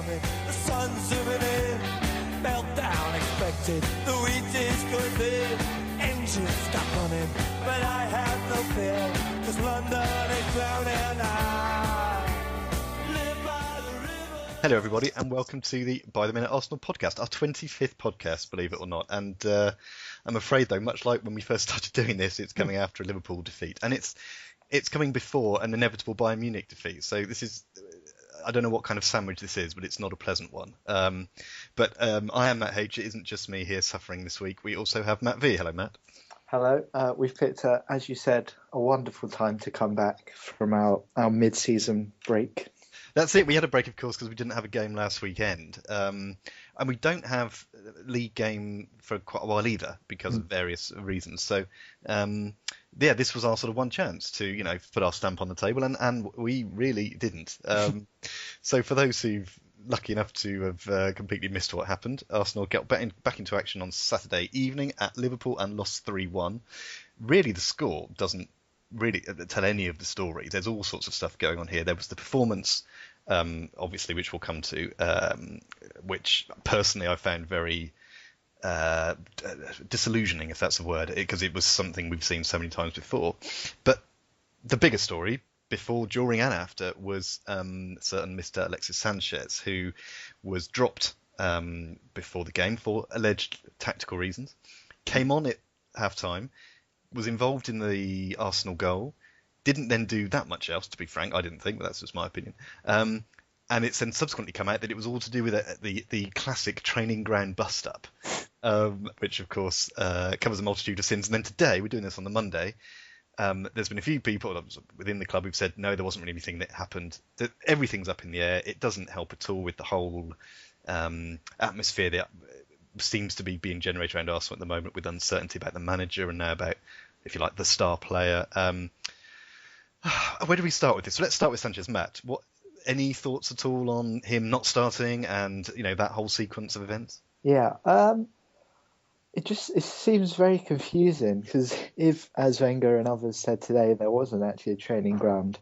coming, the sun's zooming in, meltdown expected, the wheat is good there, engines stop running, but I have no fear, 'cause London is drowning. I live by the river. Hello everybody and welcome to the By the Minute Arsenal podcast, our 25th podcast, believe it or not. And I'm afraid though, much like when we first started doing this, it's coming after a Liverpool defeat, and it's coming before an inevitable Bayern Munich defeat. So this is, I don't know what kind of sandwich this is, but it's not a pleasant one. But I am Matt H. It isn't just me here suffering this week. We also have Matt V. Hello, Matt. Hello. We've picked, as you said, a wonderful time to come back from our mid-season break. That's it. We had a break, of course, because we didn't have a game last weekend. And we don't have a league game for quite a while either because of various reasons. So, yeah, this was our sort of one chance to, put our stamp on the table, and we really didn't. So for those who've lucky enough to have completely missed what happened, Arsenal got back into action on Saturday evening at Liverpool and lost 3-1. Really, the score doesn't really tell any of the story. There's all sorts of stuff going on here. There was the performance, obviously, which we'll come to, which personally I found very disillusioning, if that's a word, because it was something we've seen so many times before. But the bigger story, before, during and after, was certain Mr. Alexis Sanchez, who was dropped before the game for alleged tactical reasons, came on at half-time, was involved in the Arsenal goal, didn't then do that much else, to be frank. I didn't think, but that's just my opinion. And it's then subsequently come out that it was all to do with the classic training ground bust-up, which, of course, covers a multitude of sins. And then today, we're doing this on the Monday, there's been a few people within the club who've said, no, there wasn't really anything that happened. That everything's up in the air. It doesn't help at all with the whole atmosphere that seems to be being generated around Arsenal at the moment, with uncertainty about the manager and now about, if you like, the star player. Where do we start with this? So let's start with Sanchez. Matt, any thoughts at all on him not starting and that whole sequence of events? Yeah, it seems very confusing, because if, as Wenger and others said today, there wasn't actually a training ground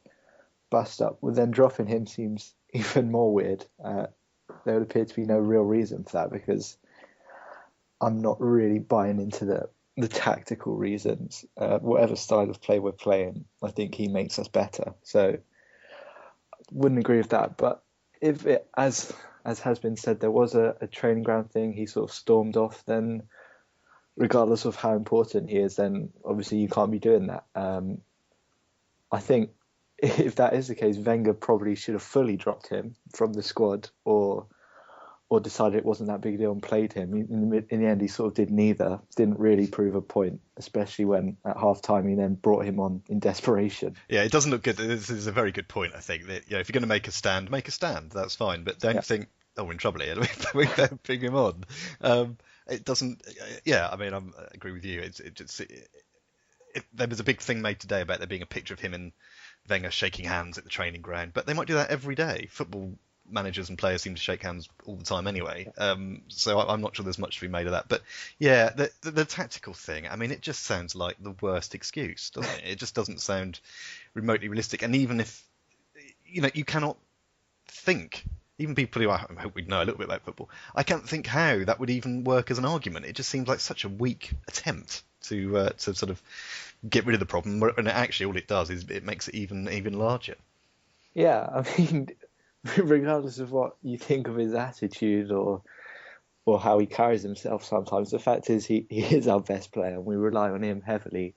bust up, well, then dropping him seems even more weird. There would appear to be no real reason for that, because I'm not really buying into the tactical reasons. Whatever style of play we're playing, I think he makes us better. So wouldn't agree with that. But if it, as has been said, there was a training ground thing, he sort of stormed off, then regardless of how important he is, then obviously you can't be doing that. I think if that is the case, Wenger probably should have fully dropped him from the squad, or decided it wasn't that big a deal and played him. In the end, he sort of did neither. Didn't really prove a point, especially when at half-time he then brought him on in desperation. Yeah, it doesn't look good. This is a very good point, I think, that if you're going to make a stand, that's fine. But don't think, we're in trouble here, we better bring him on. It doesn't... Yeah, I mean, I agree with you. There was a big thing made today about there being a picture of him and Wenger shaking hands at the training ground, but they might do that every day. Football managers and players seem to shake hands all the time anyway, so I'm not sure there's much to be made of that. But yeah, the tactical thing, I mean, it just sounds like the worst excuse, doesn't it? It just doesn't sound remotely realistic. And even if you cannot think, even people who I hope we know a little bit about football, I can't think how that would even work as an argument. It just seems like such a weak attempt to sort of get rid of the problem, and actually all it does is it makes it even larger. Yeah, I mean, regardless of what you think of his attitude or how he carries himself sometimes, the fact is he is our best player and we rely on him heavily.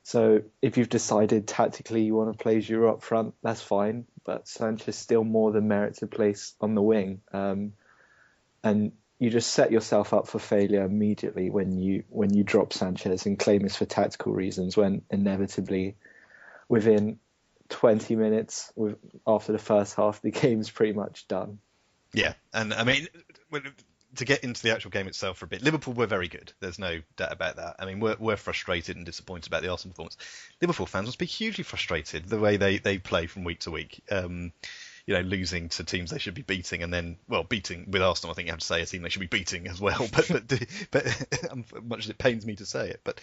So if you've decided tactically you want to play Giroud up front, that's fine, but Sanchez still more than merits a place on the wing. And you just set yourself up for failure immediately when you drop Sanchez and claim it's for tactical reasons, when inevitably within 20 minutes after the first half, the game's pretty much done. Yeah, and I mean, to get into the actual game itself for a bit, Liverpool were very good. There's no doubt about that. I mean, we're frustrated and disappointed about the Arsenal performance. Liverpool fans must be hugely frustrated the way they play from week to week. Losing to teams they should be beating, and then, beating with Arsenal, I think you have to say a team they should be beating as well. But much as it pains me to say it, but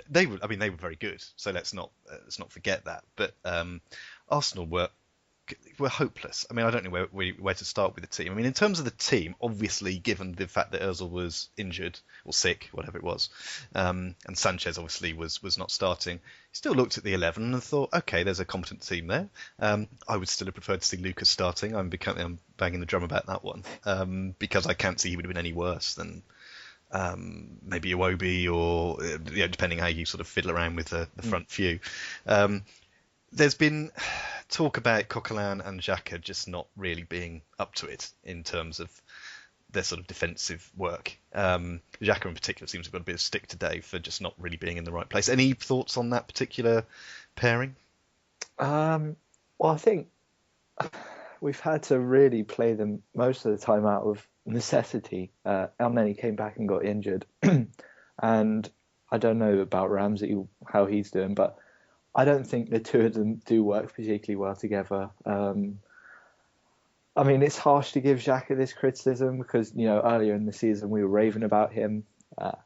they were very good. So let's not forget that. But Arsenal were we're hopeless. I mean, I don't know where to start with the team. I mean, in terms of the team, obviously, given the fact that Ozil was injured or sick, whatever it was, and Sanchez obviously was not starting, still looked at the 11 and thought, okay, there's a competent team there. I would still have preferred to see Lucas starting. I'm banging the drum about that one because I can't see he would have been any worse than maybe Iwobi or depending how you sort of fiddle around with the front few. There's been talk about Coquelin and Xhaka just not really being up to it in terms of their sort of defensive work. Xhaka in particular seems to have got a bit of stick today for just not really being in the right place. Any thoughts on that particular pairing? Well, I think we've had to really play them most of the time out of necessity. Elneny came back and got injured. And I don't know about Ramsey, how he's doing, but I don't think the two of them do work particularly well together. I mean, it's harsh to give Xhaka this criticism because, earlier in the season we were raving about him,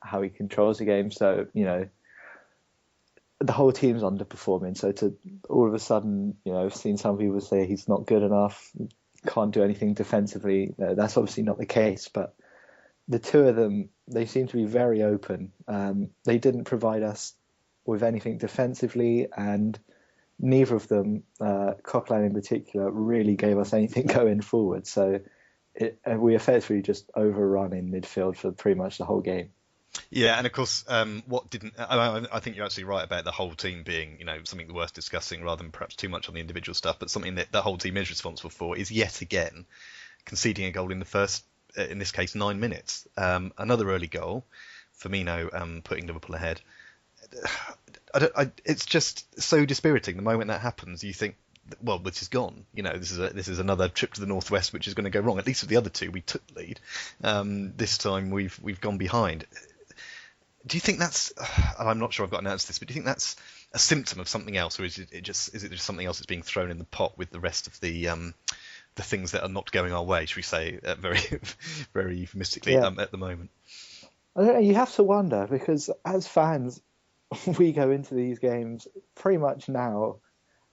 how he controls the game. So, the whole team's underperforming. So to all of a sudden, I've seen some people say he's not good enough, can't do anything defensively. That's obviously not the case, but the two of them, they seem to be very open. They didn't provide us with anything defensively, and neither of them, Coquelin in particular, really gave us anything going forward. So we effectively just overrun in midfield for pretty much the whole game. Yeah, and of course, what didn't... I think you're absolutely right about the whole team being, something worth discussing rather than perhaps too much on the individual stuff, but something that the whole team is responsible for is yet again conceding a goal in the first, in this case, 9 minutes. Another early goal, Firmino putting Liverpool ahead. It's just so dispiriting. The moment that happens, you think, well, this is gone. This is another trip to the northwest which is going to go wrong. At least with the other two, we took the lead. This time we've gone behind. Do you think that's? I'm not sure I've got an answer to this, but do you think that's a symptom of something else, or is it just something else that's being thrown in the pot with the rest of the things that are not going our way? Should we say very very euphemistically at the moment? I don't know. You have to wonder because as fans, we go into these games pretty much now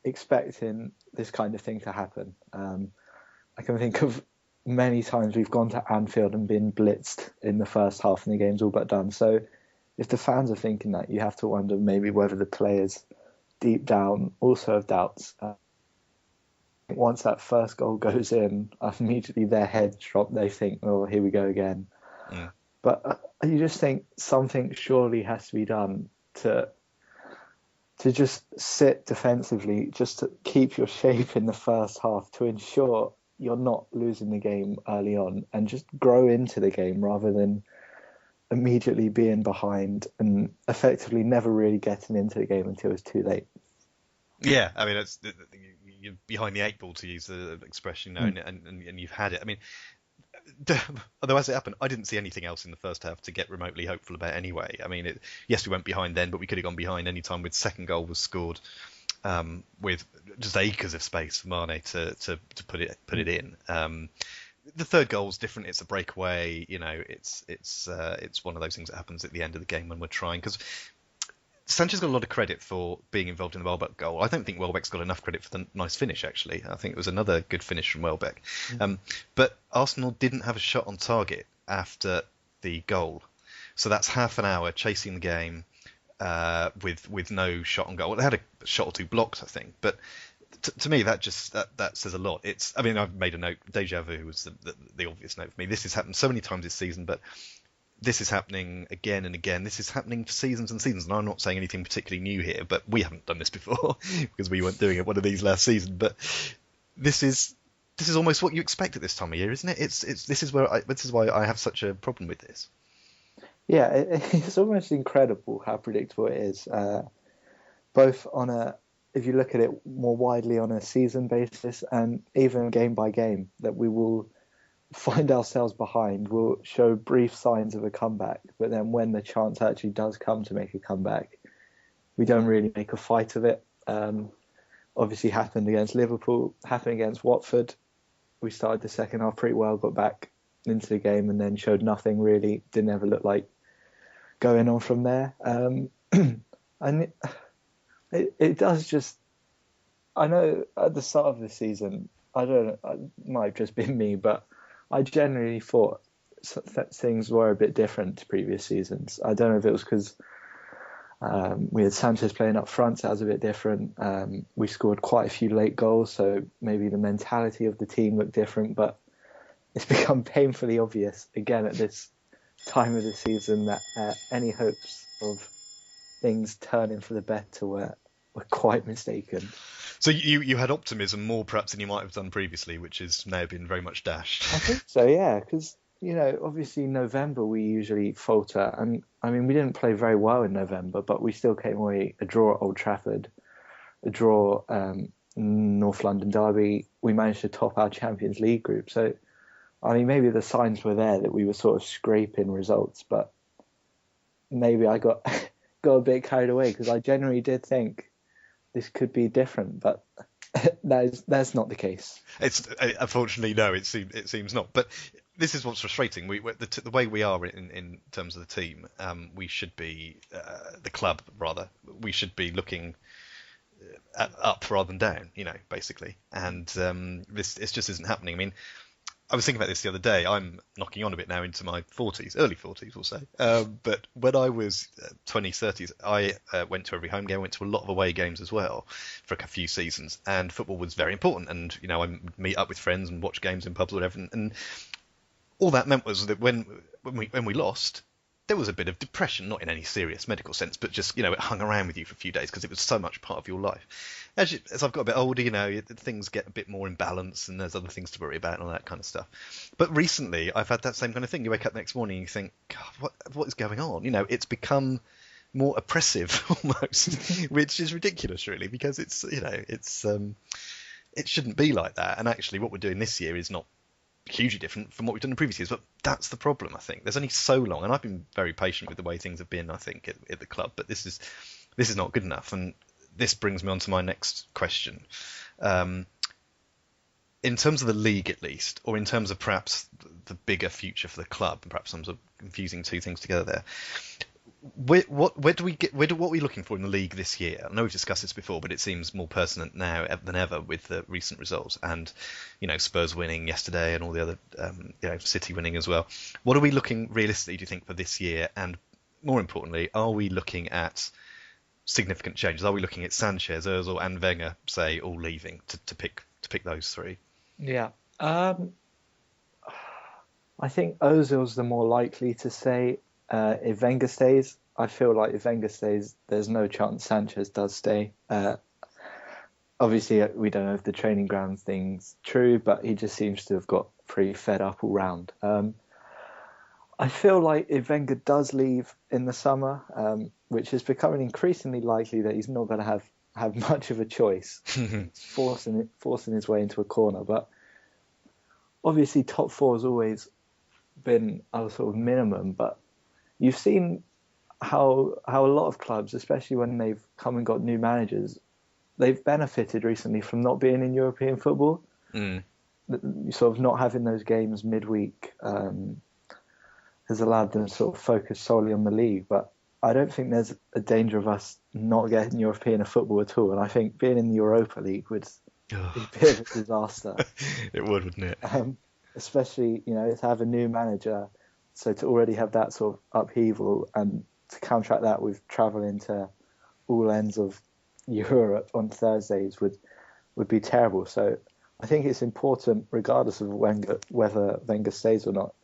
expecting this kind of thing to happen. I can think of many times we've gone to Anfield and been blitzed in the first half and the game's all but done. So if the fans are thinking that, you have to wonder maybe whether the players deep down also have doubts. Once that first goal goes in, immediately their heads drop. They think, oh, here we go again. Yeah. But you just think something surely has to be done to just sit defensively, just to keep your shape in the first half, to ensure you're not losing the game early on, and just grow into the game rather than immediately being behind and effectively never really getting into the game until it's too late. Yeah, I mean, you're behind the eight ball, to use the expression, and you've had it. I mean, although as it happened, I didn't see anything else in the first half to get remotely hopeful about anyway. I mean, yes, we went behind then, but we could have gone behind any time with second goal was scored with just acres of space for Mane to put it in. The third goal is different. It's a breakaway. It's one of those things that happens at the end of the game when we're trying, because Sanchez got a lot of credit for being involved in the Welbeck goal. I don't think Welbeck's got enough credit for the nice finish, actually. I think it was another good finish from Welbeck. But Arsenal didn't have a shot on target after the goal. So that's half an hour chasing the game with no shot on goal. They had a shot or two blocked, I think. But to me, that says a lot. I've made a note. Deja vu was the obvious note for me. This has happened so many times this season, but this is happening again and again. This is happening for seasons and seasons. And I'm not saying anything particularly new here, but we haven't done this before because we weren't doing it one of these last season. But this is almost what you expect at this time of year, isn't it? This is why I have such a problem with this. Yeah, it's almost incredible how predictable it is. Both if you look at it more widely on a season basis and even game by game, that we will find ourselves behind, we'll show brief signs of a comeback, but then when the chance actually does come to make a comeback, we don't really make a fight of it. Obviously happened against Liverpool, happened against Watford. We started the second half pretty well, got back into the game and then showed nothing really, didn't ever look like going on from there. And it does just I know at the start of the season, I don't know, it might have just been me, but I generally thought that things were a bit different to previous seasons. I don't know if it was because we had Sanchez playing up front, so that was a bit different. We scored quite a few late goals, so maybe the mentality of the team looked different, but it's become painfully obvious again at this time of the season that any hopes of things turning for the better were quite mistaken. So you had optimism more perhaps than you might have done previously, which has now been very much dashed. I think so, yeah, because obviously in November we usually falter, and I mean we didn't play very well in November, but we still came away a draw at Old Trafford, a draw North London derby. We managed to top our Champions League group, so I mean maybe the signs were there that we were sort of scraping results, but maybe I got a bit carried away because I genuinely did think this could be different, but that's not the case. It's unfortunately no, it seems not. But this is what's frustrating. The way we are in terms of the team, we should be the club rather. We should be looking up rather than down, basically. And this it just isn't happening. I mean, I was thinking about this the other day. I'm knocking on a bit now into my 40s, early 40s, we'll say. But when I was 20s, 30s, I went to every home game, went to a lot of away games as well for a few seasons. And football was very important. And, I would meet up with friends and watch games in pubs or whatever. And all that meant was that when we lost, there was a bit of depression, not in any serious medical sense, but just, it hung around with you for a few days because it was so much part of your life. As I've got a bit older, things get a bit more in balance and there's other things to worry about and all that kind of stuff. But recently, I've had that same kind of thing. You wake up the next morning and you think, God, what is going on? It's become more oppressive almost, which is ridiculous, really, because it shouldn't be like that. And actually, what we're doing this year is not hugely different from what we've done in previous years, but that's the problem. I think there's only so long, and I've been very patient with the way things have been, I think, at the club, but this is not good enough. And this brings me on to my next question. In terms of the league, at least, or in terms of perhaps the bigger future for the club, and perhaps I'm sort of confusing two things together there. What are we looking for in the league this year? I know we've discussed this before, but it seems more pertinent now than ever with the recent results and, Spurs winning yesterday and all the other, City winning as well. What are we looking realistically, do you think, for this year? And more importantly, are we looking at significant changes? Are we looking at Sanchez, Ozil, and Wenger, say, all leaving to pick those three? Yeah, I think Ozil's the more likely to say. If Wenger stays, I feel like if Wenger stays, there's no chance Sanchez does stay. Obviously, we don't know if the training ground thing's true, but he just seems to have got pretty fed up all round. I feel like if Wenger does leave in the summer, which is becoming increasingly likely that he's not going to have much of a choice, forcing his way into a corner. But obviously, top four has always been a sort of minimum, but you've seen how a lot of clubs, especially when they've come and got new managers, they've benefited recently from not being in European football. Sort of not having those games midweek has allowed them to sort of focus solely on the league. But I don't think there's a danger of us not getting European football at all. And I think being in the Europa League would be a bit of a disaster. It would, wouldn't it? Especially, to have a new manager. So to already have that sort of upheaval and to counteract that with travelling to all ends of Europe on Thursdays would be terrible. So I think it's important, regardless of whether Wenger stays or not,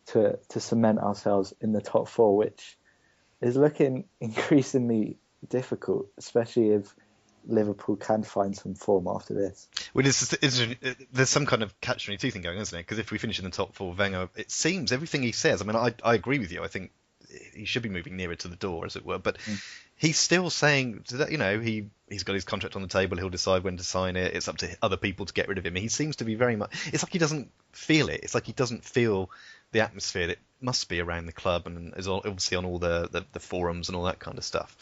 to cement ourselves in the top four, which is looking increasingly difficult, especially if Liverpool can find some form after this. Well, there's some kind of catch-22 thing going on, isn't it? Because if we finish in the top four, Wenger, it seems everything he says. I mean, I agree with you. I think he should be moving nearer to the door, as it were. But he's still saying that, he's got his contract on the table. He'll decide when to sign it. It's up to other people to get rid of him. He seems to be very much. It's like he doesn't feel it. It's like he doesn't feel the atmosphere that must be around the club and is obviously on all the forums and all that kind of stuff.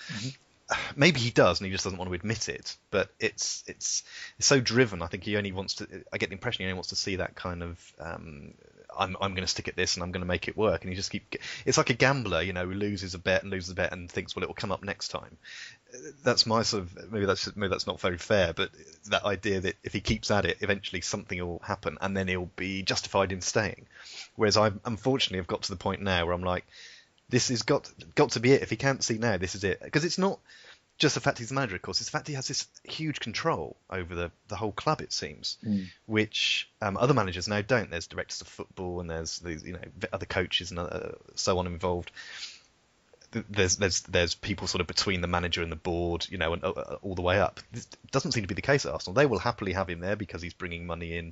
Maybe he does, and he just doesn't want to admit it. But it's so driven. I think he only wants to. I get the impression he only wants to see that kind of. I'm going to stick at this, and I'm going to make it work. And he just It's like a gambler, who loses a bet and thinks, well, it will come up next time. that's my sort of maybe that's not very fair, but that idea that if he keeps at it, eventually something will happen, and then he'll be justified in staying. Whereas I unfortunately have got to the point now where I'm like, this has got to be it. If he can't see now, this is it. Because it's not just the fact he's the manager, of course. It's the fact he has this huge control over the whole club, it seems, which other managers now don't. There's directors of football and there's these, other coaches and so on involved. There's people sort of between the manager and the board, and all the way up. This doesn't seem to be the case at Arsenal. They will happily have him there because he's bringing money in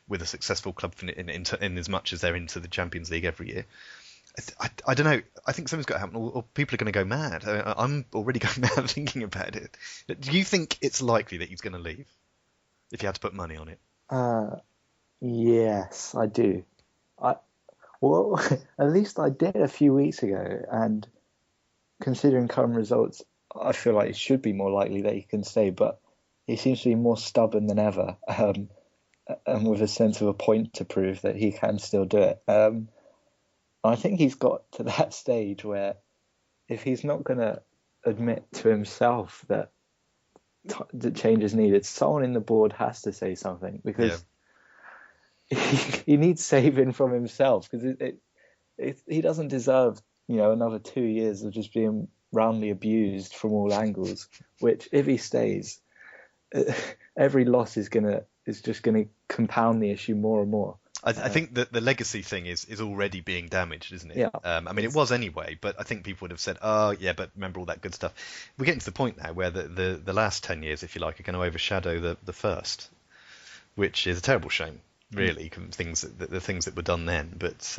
with a successful club in as much as they're into the Champions League every year. I don't know. I think something's got to happen, or people are going to go mad. I'm already going mad thinking about it. Do you think it's likely that he's going to leave if you had to put money on it? Yes, I do. Well, at least I did a few weeks ago, and considering current results, I feel like it should be more likely that he can stay, but he seems to be more stubborn than ever, and with a sense of a point to prove that he can still do it. I think he's got to that stage where if he's not going to admit to himself that the change is needed, someone in the board has to say something, because he needs saving from himself, because he doesn't deserve another 2 years of just being roundly abused from all angles, which if he stays, every loss is just gonna compound the issue more and more. I think that the legacy thing is already being damaged, isn't it? Yeah. It was anyway, but I think people would have said, oh, yeah, but remember all that good stuff. We're getting to the point now where the last 10 years, if you like, are going to overshadow the first, which is a terrible shame, really, the things that were done then. But,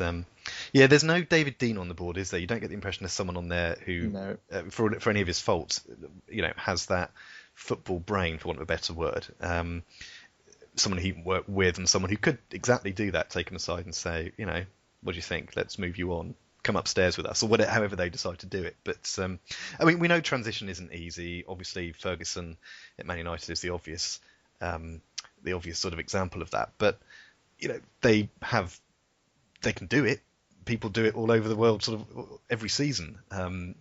there's no David Dean on the board, is there? You don't get the impression there's someone on there who, for any of his faults, has that football brain, for want of a better word. Someone he can work with, and someone who could exactly do that, take him aside and say, what do you think? Let's move you on. Come upstairs with us, or whatever, however they decide to do it. But we know transition isn't easy. Obviously, Ferguson at Man United is the obvious sort of example of that. But they can do it. People do it all over the world, sort of every season. And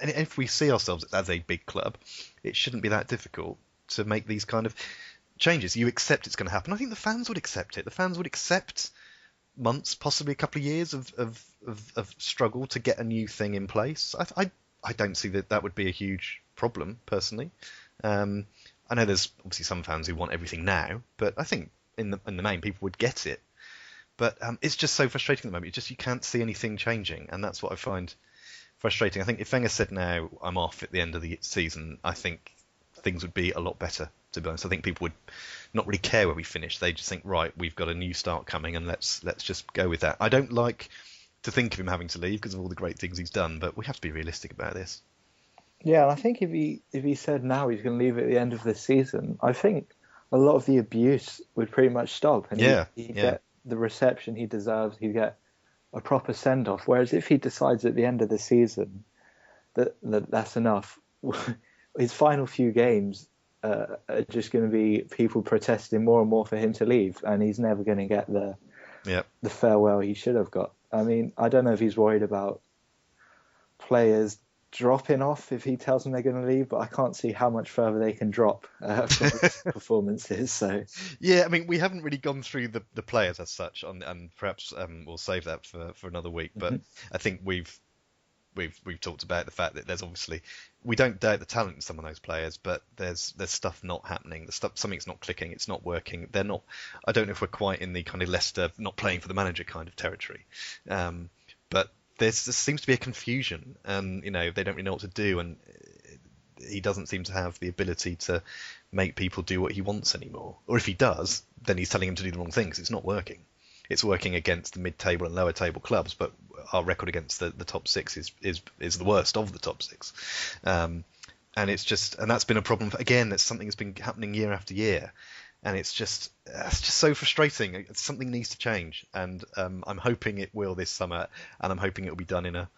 if we see ourselves as a big club, it shouldn't be that difficult to make these kind of changes. You accept it's going to happen. I think the fans would accept it. The fans would accept months, possibly a couple of years of struggle to get a new thing in place. I don't see that would be a huge problem, personally. I know there's obviously some fans who want everything now, but I think in the main people would get it. But it's just so frustrating at the moment. You can't see anything changing, and that's what I find frustrating. I think if Wenger said now I'm off at the end of the season, I think things would be a lot better. To be honest, I think people would not really care where we finish. They just think, right, we've got a new start coming, and let's just go with that. I don't like to think of him having to leave because of all the great things he's done, but we have to be realistic about this. Yeah, and I think if he said now he's going to leave at the end of the season, I think a lot of the abuse would pretty much stop, and he'd get the reception he deserves. He'd get a proper send off. Whereas if he decides at the end of the season that's enough, his final few games are just going to be people protesting more and more for him to leave, and he's never going to get the farewell he should have got. I mean, I don't know if he's worried about players dropping off if he tells them they're going to leave, but I can't see how much further they can drop from his performances. So yeah, I mean, we haven't really gone through the players as such, and perhaps we'll save that for another week. But I think we've talked about the fact that there's obviously, we don't doubt the talent in some of those players, but there's stuff not happening. Something's not clicking. It's not working. They're not. I don't know if we're quite in the kind of Leicester not playing for the manager kind of territory, but there seems to be a confusion, and they don't really know what to do, and he doesn't seem to have the ability to make people do what he wants anymore. Or if he does, then he's telling them to do the wrong things. It's not working. It's working against the mid-table and lower-table clubs, but our record against the top six is the worst of the top six, and that's been a problem. Again, that's something that's been happening year after year, and it's just so frustrating. Something needs to change, and I'm hoping it will this summer, and I'm hoping it will be done in a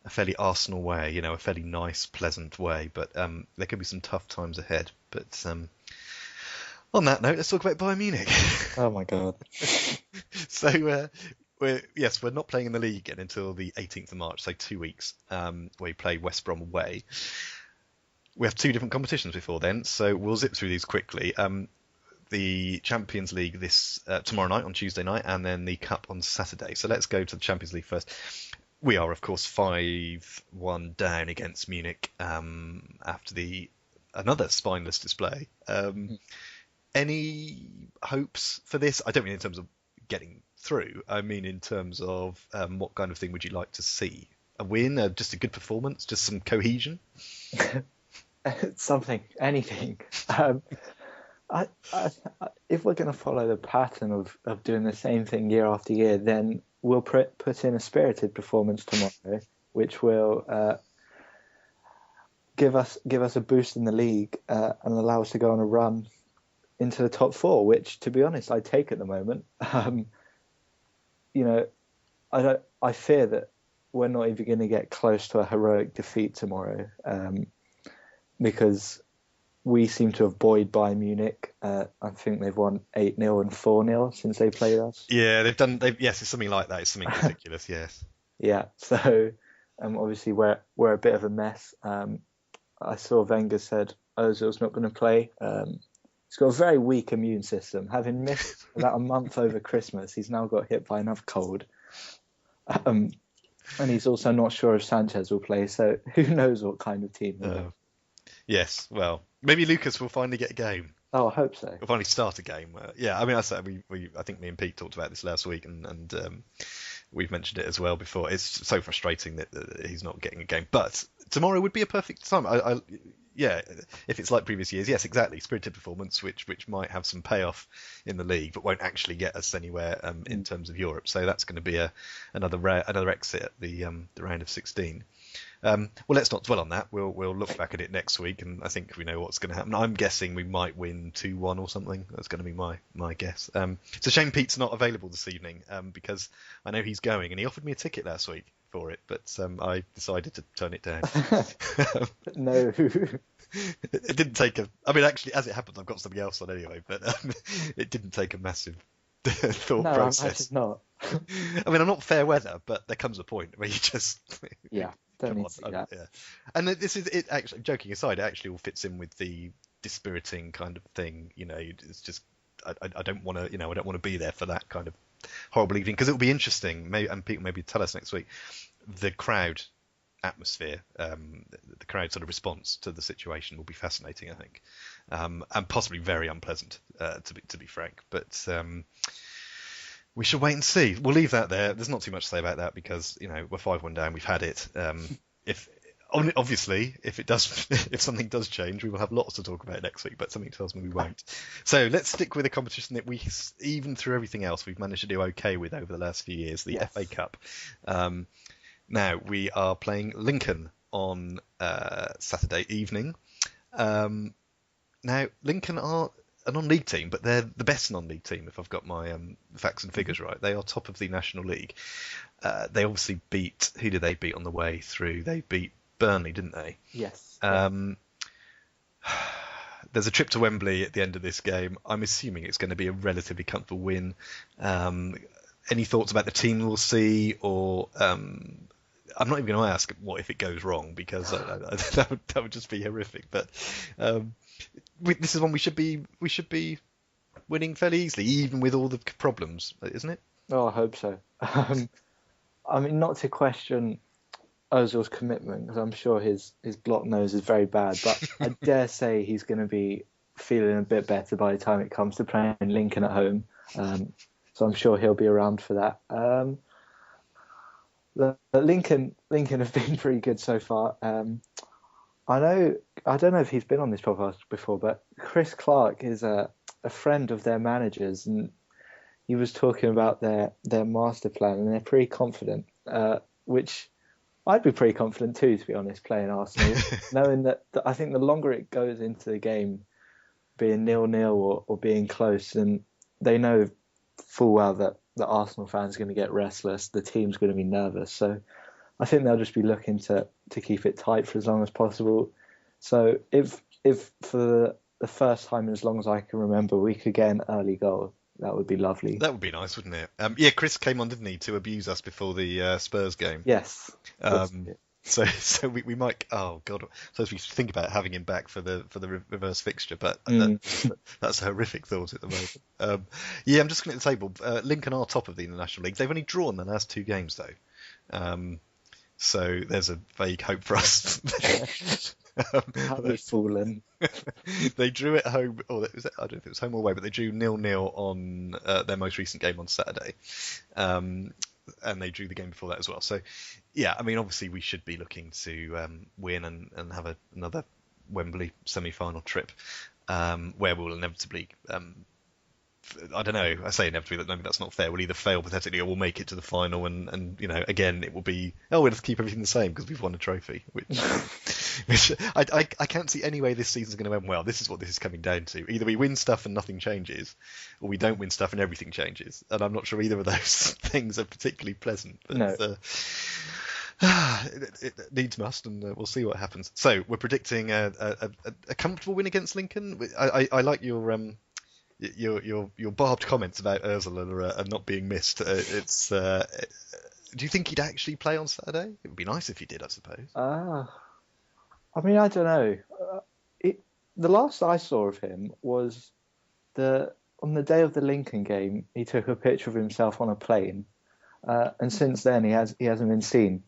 fairly Arsenal way, a fairly nice, pleasant way. But there could be some tough times ahead. But on that note, let's talk about Bayern Munich. Oh my God. So we're not playing in the league again until the 18th of March, so 2 weeks. We play West Brom away. we have two different competitions before then, so we'll zip through these quickly. The Champions League this tomorrow night on Tuesday night, and then the Cup on Saturday. So let's go to the Champions League first. We are, of course, 5-1 down against Munich after another spineless display. Any hopes for this? I don't mean in terms of getting through. I mean in terms of what kind of thing would you like to see? A win? Just a good performance? Just some cohesion? Something, anything. If we're going to follow the pattern of doing the same thing year after year, then we'll put in a spirited performance tomorrow, which will give us a boost in the league and allow us to go on a run into the top four, which, to be honest, I take at the moment. I fear that we're not even going to get close to a heroic defeat tomorrow, because we seem to have buoyed Bayern Munich. I think they've won 8-0 and 4-0 since they played us. Yeah, yes, it's something like that. It's something ridiculous, yes. Yeah, so obviously we're a bit of a mess. I saw Wenger said Ozil's not going to play. He's got a very weak immune system. Having missed about a month over Christmas, he's now got hit by another cold. And he's also not sure if Sanchez will play, so who knows what kind of team he'll have. Yes, well, maybe Lucas will finally get a game. Oh, I hope so. We'll finally start a game. Yeah, I mean, I think me and Pete talked about this last week, and we've mentioned it as well before. It's so frustrating that he's not getting a game. But tomorrow would be a perfect time. Yeah, if it's like previous years, yes, exactly. Spirited performance, which might have some payoff in the league, but won't actually get us anywhere in terms of Europe. So that's going to be another exit at the round of 16. Well, let's not dwell on that. We'll look back at it next week, and I think we know what's going to happen. I'm guessing we might win 2-1 or something. That's going to be my guess. It's a shame Pete's not available this evening, because I know he's going, and he offered me a ticket last week for it, but I decided to turn it down. No. It didn't take I mean, actually, as it happens, I've got something else on anyway, but it didn't take a massive thought process. No, I'm not. I mean, I'm not fair weather, but there comes a point where you just... Yeah, don't need to see that. Yeah. And this is it. Actually, joking aside, it actually all fits in with the dispiriting kind of thing. It's just I don't want to. I don't want to be there for that kind of horrible evening, because it will be interesting. And people maybe tell us next week the crowd atmosphere, the crowd sort of response to the situation will be fascinating, I think, and possibly very unpleasant, to be frank. But we shall wait and see. We'll leave that there. There's not too much to say about that, because we're 5-1 down. We've had it. Obviously, if something does change, we will have lots to talk about next week. But something tells me we won't. So let's stick with a competition that we, even through everything else, we've managed to do okay with over the last few years, the FA Cup. Now we are playing Lincoln on Saturday evening. Now Lincoln are a non-league team, but they're the best non-league team, if I've got my facts and figures right. They are top of the National League. They obviously beat... Who did they beat on the way through? They beat Burnley, didn't they? Yes. There's a trip to Wembley at the end of this game. I'm assuming it's going to be a relatively comfortable win. Any thoughts about the team we'll see? Or I'm not even going to ask what if it goes wrong, because that would just be horrific. But this is one we should be winning fairly easily, even with all the problems, isn't it? Oh, I hope so. I mean, not to question Ozil's commitment, because I'm sure his block nose is very bad, but I dare say he's going to be feeling a bit better by the time it comes to playing Lincoln at home. So I'm sure he'll be around for that. Lincoln have been pretty good so far. I don't know if he's been on this podcast before, but Chris Clark is a friend of their managers, and he was talking about their master plan, and they're pretty confident, which I'd be pretty confident too, to be honest, playing Arsenal, knowing that I think the longer it goes into the game, being 0-0 or being close, then they know full well that the Arsenal fans are going to get restless, the team's going to be nervous. So I think they'll just be looking to keep it tight for as long as possible. So if for the first time in as long as I can remember, we could get an early goal, that would be lovely. That would be nice, wouldn't it? Yeah, Chris came on, didn't he, to abuse us before the Spurs game? Yes. So we might. Oh God! So as we think about having him back for the reverse fixture, but that's a horrific thought at the moment. Yeah, I'm just looking at the table. Lincoln are top of the International League. They've only drawn the last 2 games though, so there's a vague hope for us. Have we fallen? They drew at home, or I don't know if it was home or away, but they drew 0-0 on their most recent game on Saturday. And they drew the game before that as well. So, yeah, I mean, obviously we should be looking to win and have another Wembley semi-final trip where we'll inevitably, I don't know, I say inevitably, maybe that's not fair. We'll either fail pathetically or we'll make it to the final and again, it will be, we'll have to keep everything the same because we've won a trophy, which I can't see any way this season's going to end well. This is what this is coming down to. Either we win stuff and nothing changes, or we don't win stuff and everything changes. And I'm not sure either of those things are particularly pleasant. But, no. It needs must, and we'll see what happens. So we're predicting a comfortable win against Lincoln. I like your barbed comments about Ursula are not being missed. Do you think he'd actually play on Saturday? It would be nice if he did, I suppose. I mean, I don't know. The last I saw of him was on the day of the Lincoln game. He took a picture of himself on a plane, and since then he hasn't been seen.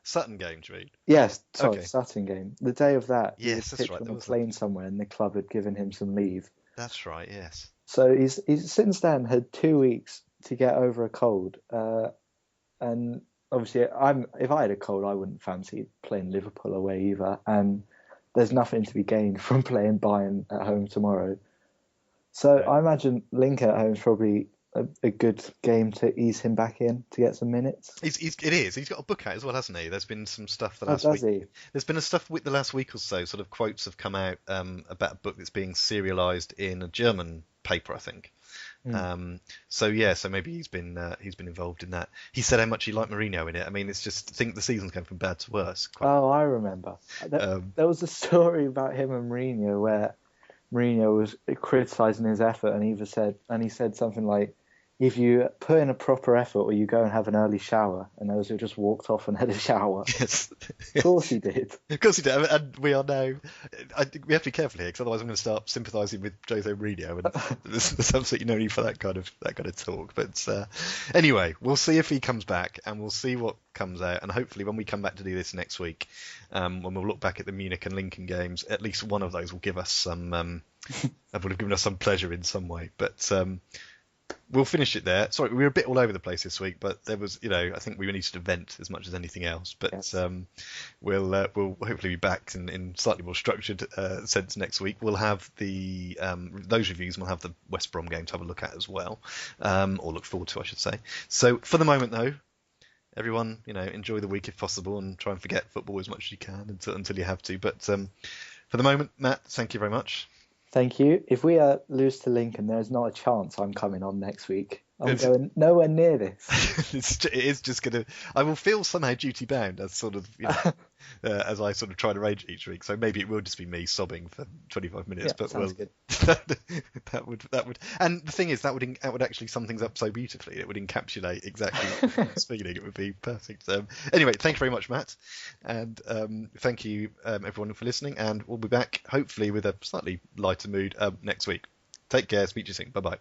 Sutton game, do you mean? Yes, sorry, Okay. Sutton game. The day of that, he Yes, was that's right. on There a was plane somewhere, and the club had given him some leave. That's right. Yes. So he's since then had 2 weeks to get over a cold, and obviously, if I had a cold, I wouldn't fancy playing Liverpool away either. And there's nothing to be gained from playing Bayern at home tomorrow. So Right. I imagine Lincoln at home is probably a good game to ease him back in to get some minutes. It is. He's got a book out as well, hasn't he? There's been some stuff the Oh, last does week. he? There's been a stuff with the last week or so. Sort of quotes have come out about a book that's being serialized in a German paper, I think. So maybe he's been involved in that. He said how much he liked Mourinho in it. I mean, it's just, I think the season's going from bad to worse. Oh, I remember. There was a story about him and Mourinho where Mourinho was criticising his effort, and he said something like, if you put in a proper effort or you go and have an early shower, and Ozil just walked off and had a shower. Yes. Of course he did. Of course he did, and we are now. We have to be careful here, because otherwise I'm going to start sympathising with Jose Mourinho, and there's absolutely no need for that kind of talk. But anyway, we'll see if he comes back, and we'll see what comes out, and hopefully when we come back to do this next week, when we'll look back at the Munich and Lincoln games, at least one of those will give us some. Would have given us some pleasure in some way, but. We'll finish it there. Sorry, we were a bit all over the place this week, but there was, I think we needed to vent as much as anything else. But yes. We'll hopefully be back in slightly more structured sense next week. We'll have those reviews, and we'll have the West Brom game to have a look at as well, or look forward to, I should say. So for the moment, though, everyone, enjoy the week if possible, and try and forget football as much as you can until you have to. But for the moment, Matt, thank you very much. Thank you. If we lose to Lincoln, there's not a chance I'm coming on next week. I'm going nowhere near this. It is just going to. I will feel somehow duty bound as sort of, as I sort of try to arrange each week. So maybe it will just be me sobbing for 25 minutes. Yeah, but sounds good. that would. And the thing is, that would actually sum things up so beautifully. It would encapsulate exactly this feeling. It would be perfect. Anyway, thank you very much, Matt, and thank you everyone for listening. And we'll be back hopefully with a slightly lighter mood next week. Take care. Speak to you soon. Bye bye.